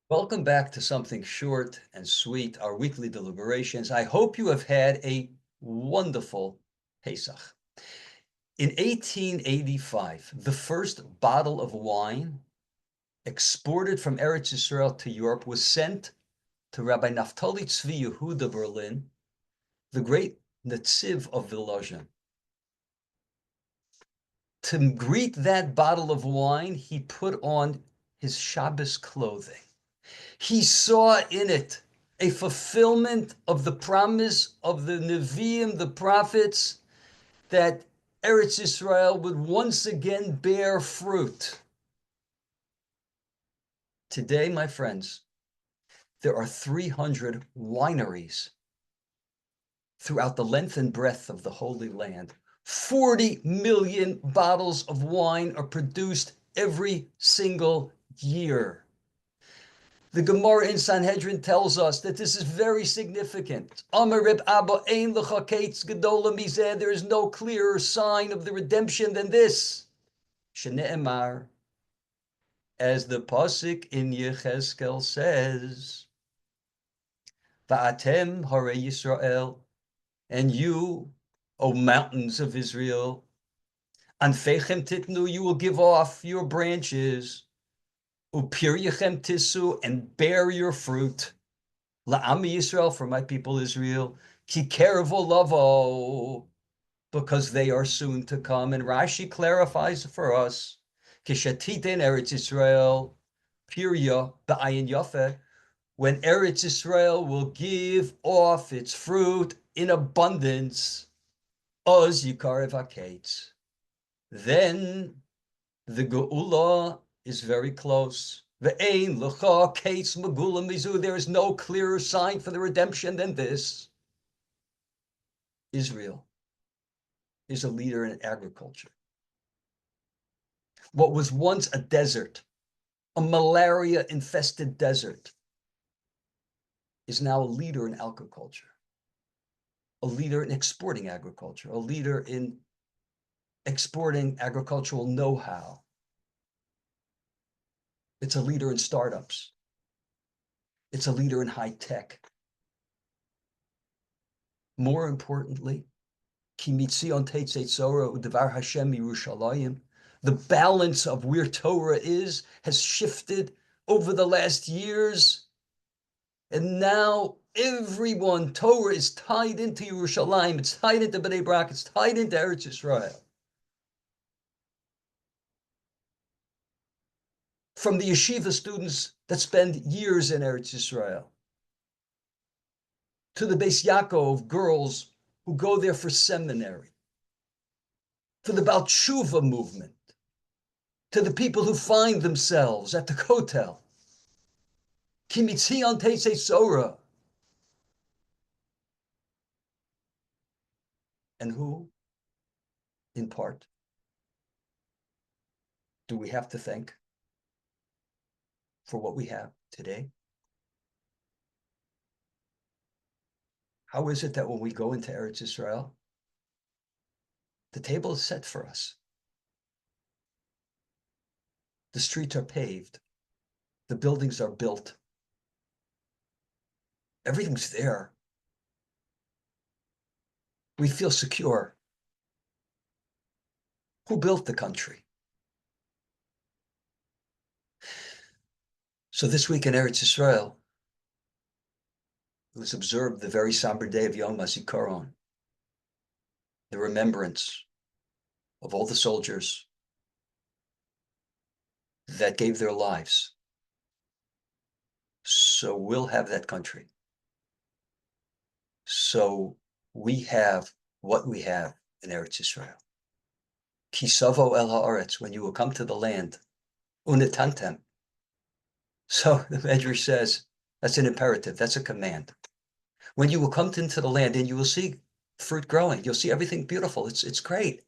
Welcome back to something short and sweet, our weekly deliberations. I hope you have had a wonderful Pesach. In 1885, the first bottle of wine exported from Eretz Israel to Europe was sent to Rabbi Naftali Tzvi Yehuda Berlin, the great Netziv of Volozhin. To greet that bottle of wine, he put on his Shabbos clothing. He saw in it a fulfillment of the promise of the Nevi'im, the prophets, that Eretz Israel would once again bear fruit. Today, my friends, there are 300 wineries throughout the length and breadth of the Holy Land. 40 million bottles of wine are produced every single year. The Gemara in Sanhedrin tells us that this is very significant. There is no clearer sign of the redemption than this. Shene'emar, as the pasuk in Yechezkel says, Va'atem harei Yisrael, and you, O mountains of Israel, anfechem titnu, you will give off your branches, upir yechem tisu, and bear your fruit. La'ami Yisrael, for my people Israel, ki kerevo lavo, because they are soon to come. And Rashi clarifies for us, kishatiten Eretz Israel, pirya ba'ayin yafe, when Eretz Israel will give off its fruit in abundance, oz yikarev haketz, then the geula is very close. There is no clearer sign for the redemption than this. Israel is a leader in agriculture. What was once a desert, a malaria-infested desert, is now a leader in agriculture, a leader in exporting agriculture, a leader in exporting agricultural know-how. It's a leader in startups. It's a leader in high tech. More importantly, the balance of where Torah is has shifted over the last years. And now everyone, Torah is tied into Yerushalayim, it's tied into Bnei Brak, it's tied into Eretz Yisrael. From the yeshiva students that spend years in Eretz Yisrael, to the Beis Yaakov girls who go there for seminary, to the Baal Tshuva movement, to the people who find themselves at the Kotel. Kimitzion Teisei Sora. And who, in part, do we have to thank for what we have today? How is it that when we go into Eretz Israel, the table is set for us? The streets are paved. The buildings are built. Everything's there. We feel secure. Who built the country? So this week in Eretz Israel, it was observed the very somber day of Yom Hazikaron, the remembrance of all the soldiers that gave their lives. So we'll have that country. So we have what we have in Eretz Israel. Kisavo el haaretz, when you will come to the land, unitantem. So the Medrash says, that's an imperative, that's a command. When you will come into the land and you will see fruit growing, you'll see everything beautiful, it's great.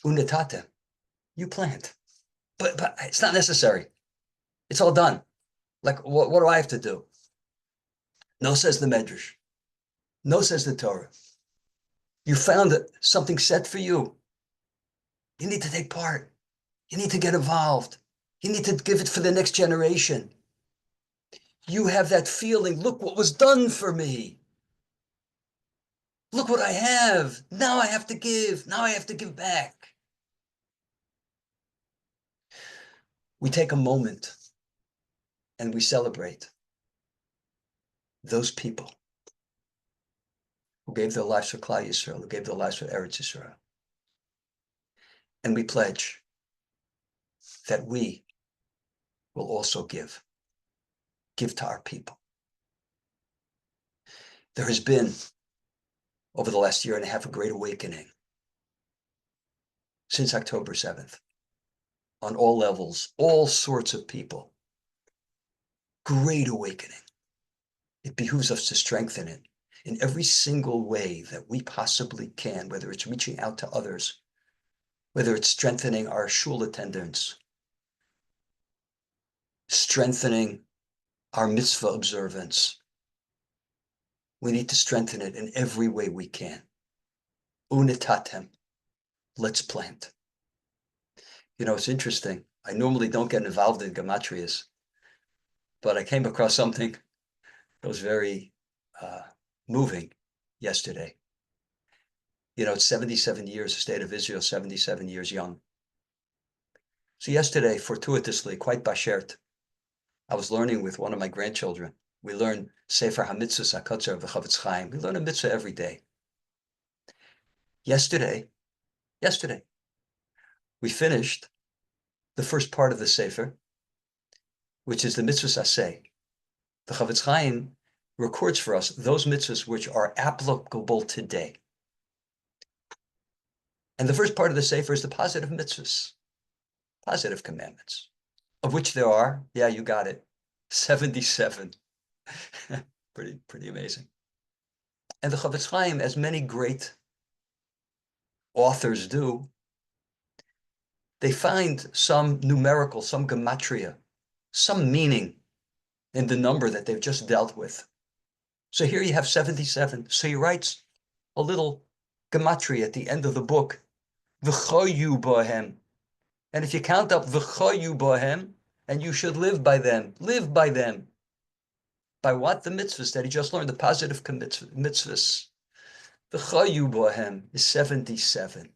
Unitatem, you plant. But it's not necessary. It's all done. Like, what do I have to do? No, says the Medrash. No, says the Torah. You found something set for you. You need to take part. You need to get involved. You need to give it for the next generation. You have that feeling, look what was done for me. Look what I have. Now I have to give. Now I have to give back. We take a moment and we celebrate those people who gave their lives for Klal Yisrael, who gave their lives for Eretz Yisrael. And we pledge that we will also give to our people. There has been, over the last year and a half, a great awakening since October 7th, on all levels, all sorts of people. Great awakening. It behooves us to strengthen it in every single way that we possibly can, whether it's reaching out to others, whether it's strengthening our shul attendance, strengthening our mitzvah observance. We need to strengthen it in every way we can. Unitatem, let's plant. You know, it's interesting. I normally don't get involved in gematrias, but I came across something that was very moving yesterday. You know, it's 77 years, the state of Israel, 77 years young. So yesterday, fortuitously, quite bashert, I was learning with one of my grandchildren. We learn Sefer HaMitzvos HaKotzer of the Chavetz Chaim. We learn a mitzvah every day. Yesterday, we finished the first part of the Sefer, which is the mitzvahs aseh. The Chavetz Chaim records for us those mitzvahs which are applicable today. And the first part of the Sefer is the positive mitzvahs, positive commandments, of which there are, yeah, you got it, 77. pretty amazing. And the Chavetz Chaim, as many great authors do, they find some numerical, some gematria, some meaning in the number that they've just dealt with. So here you have 77. So he writes a little gematria at the end of the book, v'choyu bohem. And if you count up v'choyu bohem, and you should live by them. Live by them. By what? The mitzvahs that he just learned, the positive mitzvahs. V'choyu bohem is 77.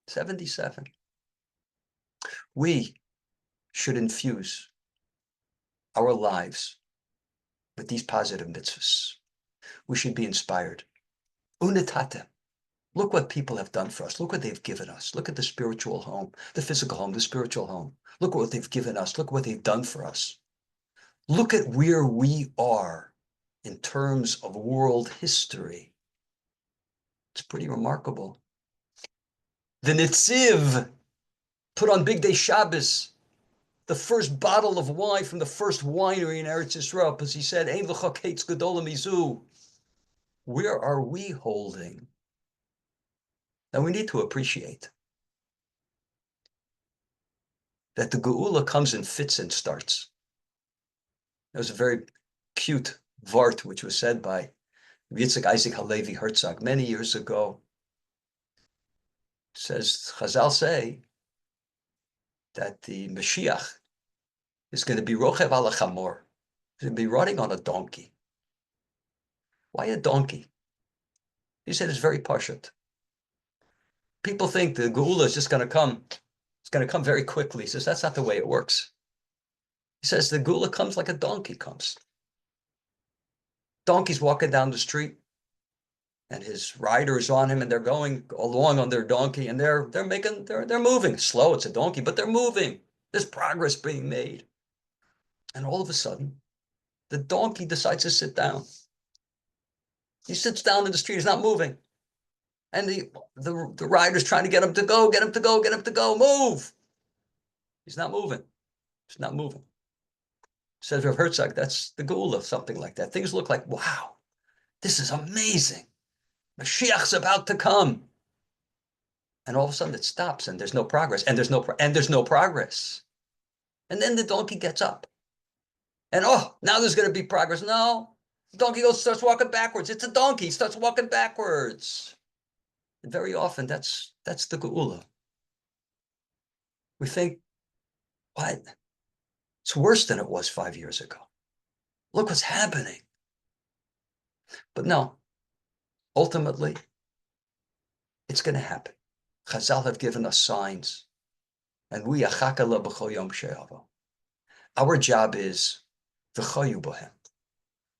77. We should infuse our lives with these positive mitzvahs. We should be inspired. Unitatem. Look what people have done for us. Look what they've given us. Look at the spiritual home, the physical home, the spiritual home. Look what they've given us. Look what they've done for us. Look at where we are in terms of world history. It's pretty remarkable. The Nitziv put on Big Day Shabbos the first bottle of wine from the first winery in Eretz Yisrael, because he said, Ein l'cha ketz gadol mizu. Where are we holding? Now we need to appreciate that the Geula comes in fits and starts. There was a very cute vart which was said by Yitzhak Isaac Halevi Herzog many years ago. It says, Chazal say that the Mashiach is going to be Rochev ala Chamor. He's going to be riding on a donkey. Why a donkey? He said it's very pashut. People think the Geula is just going to come. It's going to come very quickly. He says that's not the way it works. He says the Geula comes like a donkey comes. Donkey's walking down the street, and his rider is on him, and they're going along on their donkey, and they're moving. Slow, it's a donkey, but they're moving. There's progress being made. And all of a sudden, the donkey decides to sit down. He sits down in the street, he's not moving. And the rider's trying to get him to go, move. He's not moving. He's not moving. Says Rav Herzog, that's the Geula, something like that. Things look like, wow, this is amazing. Mashiach's about to come. And all of a sudden it stops and there's no progress, and there's no progress. And then the donkey gets up. And now there's going to be progress. No, the donkey starts walking backwards. It's a donkey, he starts walking backwards. And very often that's the Geula. We think What? It's worse than it was 5 years ago. Look what's happening. But no, ultimately, it's going to happen. Chazal have given us signs, and we achakala b'chol yom she'avo. Our job is v'choyu bohem.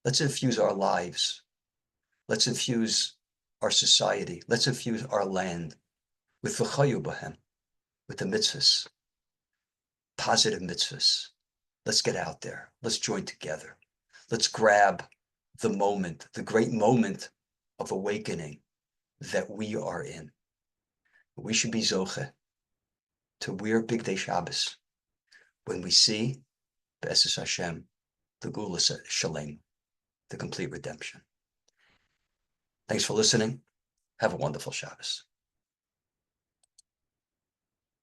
Let's infuse our lives. Let's infuse our society. Let's infuse our land with v'choyu bohem, with the mitzvahs, positive mitzvahs. Let's get out there. Let's join together. Let's grab the moment, the great moment of awakening that we are in. We should be zoche to wear Bigdei Shabbos when we see B'eses Hashem, the Gula Shalem, the complete redemption. Thanks for listening. Have a wonderful Shabbos.